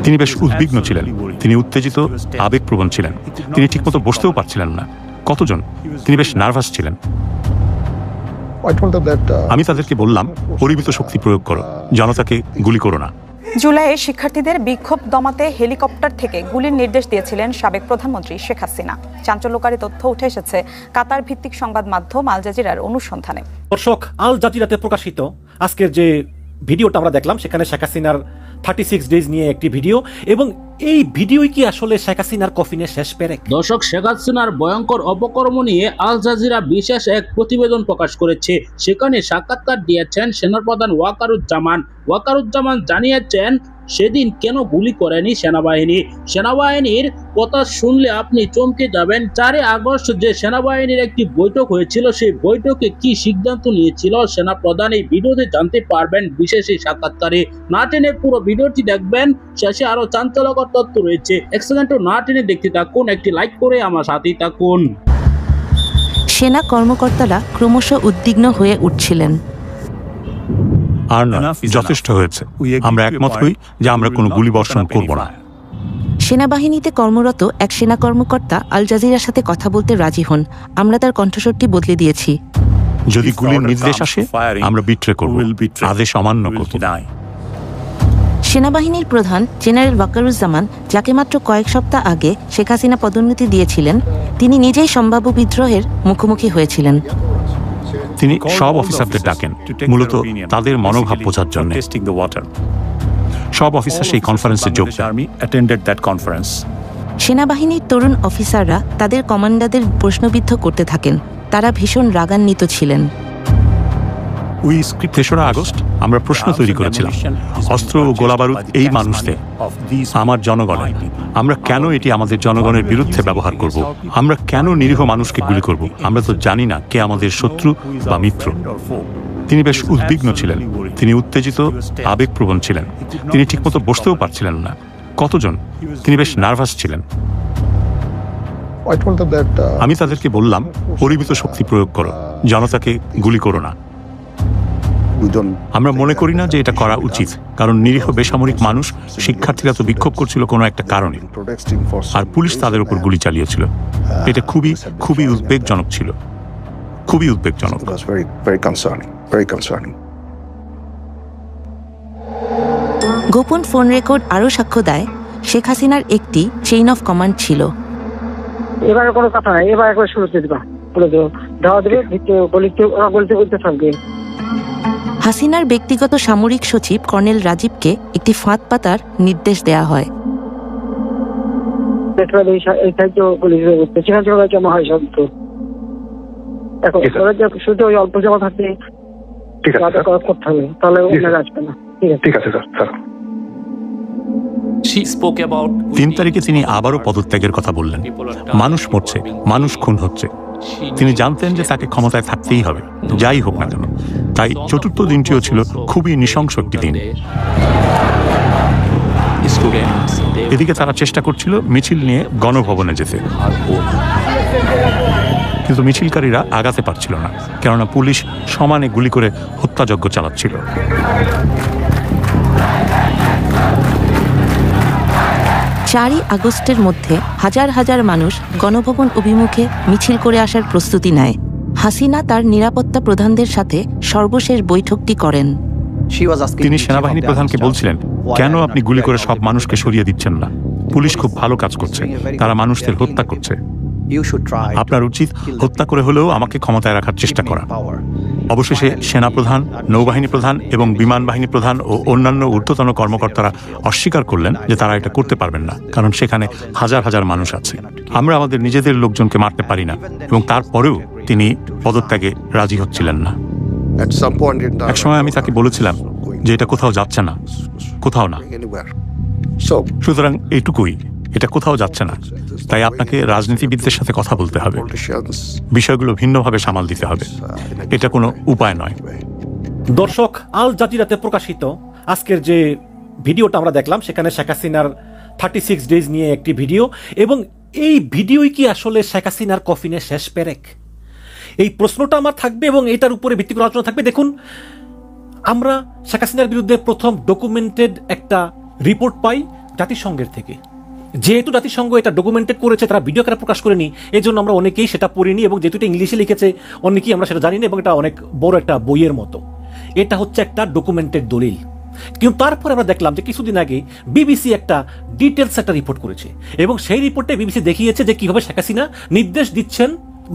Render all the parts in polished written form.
তিনি বেশ উদ্বিগ্ন ছিলেন, তিনি উত্তেজিত, আবেগপ্রবণ ছিলেন, তিনি ঠিকমতো বসতেও পারছিলেন না। কতজন? তিনি বেশ নার্ভাস ছিলেন। আমি তাদেরকে বললাম, পরিমিত শক্তি প্রয়োগ করো, জনতাকে গুলি করো না। জুলাইয়ে শিক্ষার্থীদের বিক্ষোভ দমাতে হেলিকপ্টার থেকে গুলির নির্দেশ দিয়েছিলেন সাবেক প্রধানমন্ত্রী শেখ হাসিনা। চাঞ্চল্যকারী তথ্য উঠে এসেছে কাতার ভিত্তিক সংবাদ মাধ্যম আল জাজিরার অনুসন্ধানে। দর্শক, আল জাজিরাতে প্রকাশিত আজকের যে ভিডিওটা আমরা দেখলাম, সেখানে শেখ হাসিনার 36 ডেজ নিয়ে একটি ভিডিও, এবং এই ভিডিওই কি আসলে শেখ হাসিনার কফিনের শেষ পেরেক? দর্শক, শেখ হাসিনার ভয়ঙ্কর অপকর্ম নিয়ে আল জাজিরা বিশেষ এক প্রতিবেদন প্রকাশ করেছে। সেখানে সাক্ষাৎকার দিয়েছেন সেনাপ্রধান ওয়াকারুজ্জামান জানিয়েছেন সেদিন কেন গুলি করেনি সেনাবাহিনী। সেনাবাহিনীর কথা শুনলে আপনি চমকে যাবেন। 4 আগস্ট যে সেনাবাহিনীর একটি বৈঠক হয়েছিল, সেই বৈঠকে কি সিদ্ধান্ত নিয়েছিল সেনাপ্রধান, এই ভিডিওতে জানতে পারবেন বিশেষ এই সাক্ষাৎকারে। না টেনে পুরো ভিডিওটি দেখবেন, শেষে আরো চাঞ্চল্যকর তথ্য রয়েছে। এক সেকেন্ডও না টেনে দেখতে থাকুন, একটি লাইক করে আমার সাথেই থাকুন। সেনা কর্মকর্তারা ক্রমশ উদ্বিগ্ন হয়ে উঠছিলেন। আর না, যথেষ্ট হয়েছে। আমরা একমত হই যে আমরা কোনো গুলিবর্ষণ করব না। সেনাবাহিনীতে কর্মরত এক সেনা কর্মকর্তা আল জাজিরার সাথে কথা বলতে রাজি হন। আমরা তার কণ্ঠস্বরটি বদলে দিয়েছি। যদি গুলির নির্দেশ আসে, আমরা বিট্রে করব, আদেশ অমান্য করব না। সেনাবাহিনীর প্রধান জেনারেল ওয়াকারুজ্জামান, যাকে মাত্র কয়েক সপ্তাহ আগে শেখ হাসিনা পদোন্নতি দিয়েছিলেন, তিনি নিজেই সম্ভাব্য বিদ্রোহের মুখোমুখি হয়েছিলেন। তিনি সব অফিসারদের ডাকেন মূলত তাদের মনোভাব বোঝার জন্য। সব অফিসার সেই কনফারেন্সে যোগ দেন। সেনাবাহিনীর তরুণ অফিসাররা তাদের কমান্ডারদের প্রশ্নবিদ্ধ করতে থাকেন। তারা ভীষণ রাগান্বিত ছিলেন। 3 আগস্ট আমরা প্রশ্ন তৈরি করেছিলাম, অস্ত্র ও গোলাবারুদ এই মানুষদের, আমার জনগণের, আমরা কেন এটি আমাদের জনগণের বিরুদ্ধে ব্যবহার করব? আমরা কেন নিরীহ মানুষকে গুলি করব? আমরা তো জানি না কে আমাদের শত্রু বা মিত্র। তিনি বেশ উদ্বিগ্ন ছিলেন, তিনি উত্তেজিত, আবেগপ্রবণ ছিলেন, তিনি ঠিকমতো বসতেও পারছিলেন না। কতজন? তিনি বেশ নার্ভাস ছিলেন। আমি তাদেরকে বললাম, পরিমিত শক্তি প্রয়োগ করো, জনতাকে গুলি করো না। আমরা মনে করি না যে এটা করা উচিত, কারণ নিরীহ বেসামরিক মানুষ, শিক্ষার্থীরা তো বিক্ষোভ করছিল কোনো একটা কারণে, আর পুলিশ তাদের উপর গুলি চালিয়েছিল। এটা খুবই খুবই উদ্বেগজনক ছিল, খুবই উদ্বেগজনক। গোপন ফোন রেকর্ড আরও সাক্ষ্য দেয়, শেখ হাসিনার একটি চেইন অফ কমান্ড ছিল। এবারে কোনো কথা নাই, এবার একবার শুরুতে দিবা, বলে দেবো, দেওয়া দেবে, বলতে থাকবে। হাসিনার ব্যক্তিগত সামরিক সচিব কর্নেল রাজীবকে একটি ফাঁদ পাতার নির্দেশ দেয়া হয়। শুধু ওই অল্প জমা থাকলে করতে হবে, তাহলে আসবে না। ঠিক আছে স্যার। 3 তারিখে তিনি আবারও পদত্যাগের কথা বললেন। মানুষ মরছে, মানুষ খুন হচ্ছে। তিনি জানতেন যে তাকে ক্ষমতায় থাকতেই হবে, যাই হোক না কেন। তাই 4র্থ দিনটিও ছিল খুবই নৃশংস একটি দিন। এদিকে তারা চেষ্টা করছিল মিছিল নিয়ে গণভবনে যেতে, কিন্তু মিছিলকারীরা আগাতে পারছিল না, কেননা পুলিশ সমানে গুলি করে হত্যাযজ্ঞ চালাচ্ছিল। 4 আগস্টের মধ্যে হাজার হাজার মানুষ গণভবন অভিমুখে মিছিল করে আসার প্রস্তুতি নেয়। হাসিনা তার নিরাপত্তা প্রধানদের সাথে সর্বশেষ বৈঠকটি করেন। তিনি সেনাবাহিনী প্রধানকে বলছিলেন, কেন আপনি গুলি করে সব মানুষকে সরিয়ে দিচ্ছেন না? পুলিশ খুব ভালো কাজ করছে, তারা মানুষদের হত্যা করছে। আপনার উচিত হত্যা করে হলেও আমাকে ক্ষমতায় রাখার চেষ্টা করা। অবশেষে সেনাপ্রধান, নৌবাহিনী প্রধান এবং বিমান বাহিনী প্রধান ও অন্যান্য ঊর্ধ্বতন কর্মকর্তারা অস্বীকার করলেন যে তারা এটা করতে পারবেন না, কারণ সেখানে হাজার হাজার মানুষ আছে। আমরা আমাদের নিজেদের লোকজনকে মারতে পারি না, এবং তারপরেও তিনি পদত্যাগে রাজি হচ্ছিলেন না। একসময় আমি তাকে বলেছিলাম যে এটা কোথাও যাচ্ছে না, কোথাও না। সুতরাং এইটুকুই, এটা কোথাও যাচ্ছে না। তাই আপনাকে রাজনীতিবিদদের সাথে কথা বলতে হবে, বিষয়গুলো ভিন্নভাবে সামাল দিতে হবে। এটা কোনো উপায় নয়। দর্শক, আল জাজিরাতে প্রকাশিত আজকের যে ভিডিওটা আমরা দেখলাম, সেখানে শেখ হাসিনার 36 ডেজ নিয়ে একটি ভিডিও, এবং এই ভিডিওই কি আসলে শেখ হাসিনার কফিনের শেষ পেরেক? এই প্রশ্নটা আমার থাকবে এবং এটার উপরে ভিত্তি করে আলোচনা থাকবে। দেখুন, আমরা শেখ হাসিনার বিরুদ্ধে প্রথম ডকুমেন্টেড একটা রিপোর্ট পাই, জাতিসংঘের থেকে। যেহেতু জাতিসংঘ এটা ডকুমেন্টেড করেছে, তারা ভিডিও আকারে প্রকাশ করেনি, এই জন্য আমরা অনেকেই সেটা পড়িনি, এবং যেহেতু এটা ইংলিশে লিখেছে অনেকেই আমরা সেটা জানি না, এবং এটা অনেক বড় একটা বইয়ের মতো। এটা হচ্ছে একটা ডকুমেন্টেড দলিল। কিন্তু তারপরে আমরা দেখলাম যে কিছুদিন আগে বিবিসি একটা ডিটেলস একটা রিপোর্ট করেছে, এবং সেই রিপোর্টে বিবিসি দেখিয়েছে যে কিভাবে শেখ হাসিনা নির্দেশ দিচ্ছেন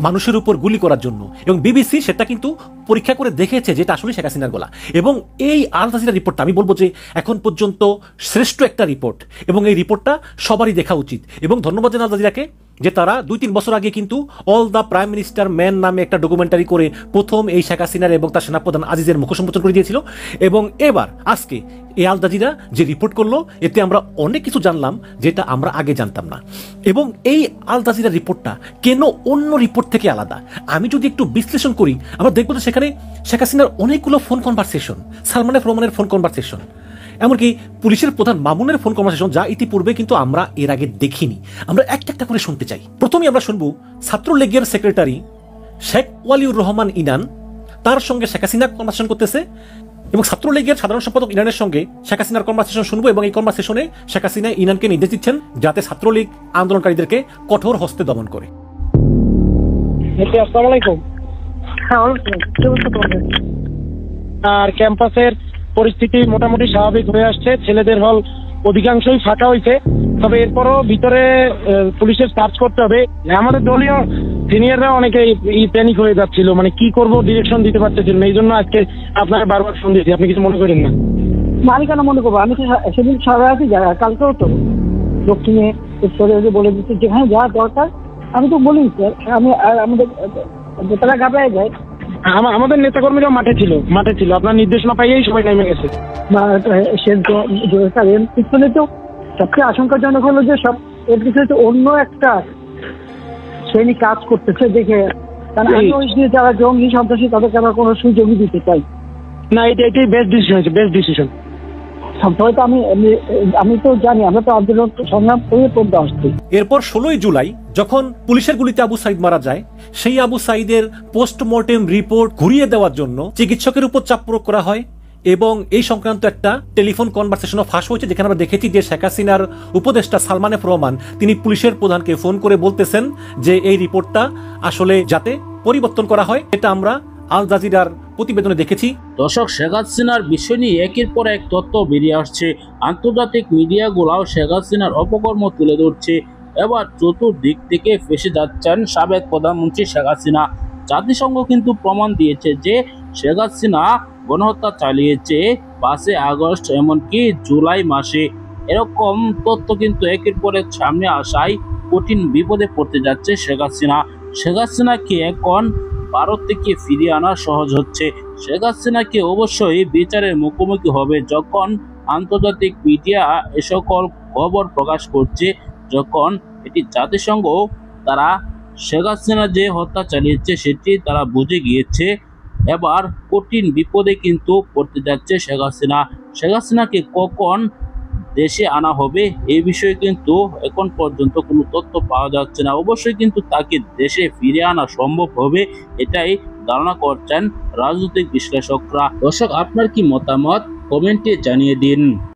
মানুষের উপর গুলি করার জন্য, এবং বিবিসি সেটা কিন্তু পরীক্ষা করে দেখেছে যেটা আসলে শেখ হাসিনার গলা। এবং এই আল জাজিরা রিপোর্টটা আমি বলবো যে এখন পর্যন্ত শ্রেষ্ঠ একটা রিপোর্ট, এবং এই রিপোর্টটা সবারই দেখা উচিত। এবং ধন্যবাদ জানাই আল জাজিরাকে যে তারা 2-3 বছর আগে কিন্তু all the prime minister man নামে একটা ডকুমেন্টারি করে প্রথম এই শেখ হাসিনার এবং তার সেনাপ্রধান আজিজের মুখ সম্বোধন করে দিয়েছিল। এবং এবার আজকে এই আল জাজিরা যে রিপোর্ট করলো, এতে আমরা অনেক কিছু জানলাম যেটা আমরা আগে জানতাম না। এবং এই আল জাজিরা রিপোর্টটা কেন অন্য রিপোর্ট থেকে আলাদা, আমি যদি একটু বিশ্লেষণ করি, আমরা দেখবো যে সেখানে শেখ হাসিনার অনেকগুলো ফোন কনভারসেশন, সালমান এফ রহমানের ফোন কনভারসেশন, এমনকি পুলিশের প্রধান মামুনের ফোন কনভারসেশন, যা ইতিপূর্বে কিন্তু আমরা এর আগে দেখিনি। আমরা একটা একটা করে শুনতে চাই। প্রথমে আমরা শুনবো ছাত্রলীগের সেক্রেটারি শেখ ওয়ালিউর রহমান ইনান, তার সঙ্গে শেখ হাসিনা কনভারসেশন করতেছে, এবং ছাত্রলীগের সাধারণ সম্পাদক ইনানের সঙ্গে শেখ হাসিনার কনভারসেশন শুনবো। এবং এই কনভারসেশনে শেখ হাসিনা ইনানকে নির্দেশ দিচ্ছেন যাতে ছাত্রলীগ আন্দোলনকারীদেরকে কঠোর হস্তে দমন করে। আসসালামু আলাইকুম। আর ক্যাম্পাসের পরিস্থিতি মোটামুটি স্বাভাবিক হয়ে আসছে, ছেলেদের হল অধিকাংশই ফাঁকা হয়েছে, তবে এরপরও ভিতরে পুলিশের সার্চ করতে হবে। আমাদের দলীয় সিনিয়ররা অনেকে প্যানিক হয়ে যাচ্ছিল, মানে কি করব ডিরেকশন দিতে পারতেছিল না, এই জন্য আজকে আপনাকে বারবার ফোন দিয়েছি। আপনি কিছু মনে করেন না? আমি কেন মনে করবো, আমি তো সেদিন সারা আছি, কালকেও তো দক্ষিণে উত্তরে বলে দিচ্ছি যেখানে যা দরকার। আমি তো বলি স্যার, আমি আমাদের তারা ঘাবড়ায় যায়। আমাদের নেতাকর্মীরা মাঠে ছিল, আপনার নির্দেশনা পাইয়েই সবাই নেমে গেছে। পিছনে তো সবচেয়ে আশঙ্কাজনক হলো যে সব এর পিছনে তো অন্য একটা শ্রেণী কাজ করতেছে দেখে, কারণ আমি ওই যে যারা জঙ্গি সন্ত্রাসী তাদেরকে আমরা কোনো সুযোগই দিতে চাই না। এটাই বেস্ট ডিসিশন হয়েছে, বেস্ট ডিসিশন। হয়তো আমি তো জানি, আমরা তো আন্দোলন সংগ্রাম করে পড়তে আসছি। এরপর 16ই জুলাই যখন পুলিশের গুলিতে আবু সাইদ মারা যায়, সেই আবু সাইদের পোস্টমর্টেম রিপোর্ট ঘুরিয়ে দেওয়ার জন্য চিকিৎসকের উপর চাপ প্রয়োগ করা হয়, এবং এই সংক্রান্ত একটা টেলিফোন কনভারসেশনও ফাঁস হয়েছে, যেখানে আমরা দেখেছি যে শেখ হাসিনার উপদেষ্টা সালমান এফ রহমান তিনি পুলিশের প্রধানকে ফোন করে বলতেছেন যে এই রিপোর্টটা আসলে যাতে পরিবর্তন করা হয়। এটা আমরা আল জাজিরার প্রতিবেদনে দেখেছি। দর্শক, শেখ হাসিনার বিষয় নিয়ে একের পর এক তথ্য বেরিয়ে আসছে, আন্তর্জাতিক মিডিয়াগুলাও শেখ হাসিনার অপকর্ম তুলে ধরছে। এবার চতুর্দিক থেকে ফেসে যাচ্ছেন সাবেক প্রধানমন্ত্রী শেখ হাসিনা। জাতিসংঘ কিন্তু প্রমাণ দিয়েছে যে শেখ হাসিনা গণহত্যা চালিয়েছে 5 আগস্ট এমনকি জুলাই মাসে। এরকম তথ্য কিন্তু একের পর এক সামনে আসায় কঠিন বিপদে পড়তে যাচ্ছে শেখ হাসিনা। শেখ হাসিনাকে এখন ভারত থেকে ফিরিয়ে আনা সহজ হচ্ছে। শেখ হাসিনাকে অবশ্যই বিচারের মুখোমুখি হবে যখন আন্তর্জাতিক মিডিয়া এ সকল খবর প্রকাশ করছে, যখন এটি জাতিসংঘ তারা শেখ হাসিনা যে হত্যা চালিয়েছে সেটি তারা বুঝে গিয়েছে। এবার কঠিন বিপদে কিন্তু পড়তে যাচ্ছে শেখ হাসিনা। শেখ হাসিনাকে কখন দেশে আনা হবে এই বিষয়ে কিন্তু এখন পর্যন্ত কোনো তথ্য পাওয়া যাচ্ছে না। অবশ্যই কিন্তু তাকে দেশে ফিরে আনা সম্ভব হবে, এটাই ধারণা করছেন রাজনৈতিক বিশ্লেষকরা। দর্শক, আপনার কি মতামত কমেন্টে জানিয়ে দিন।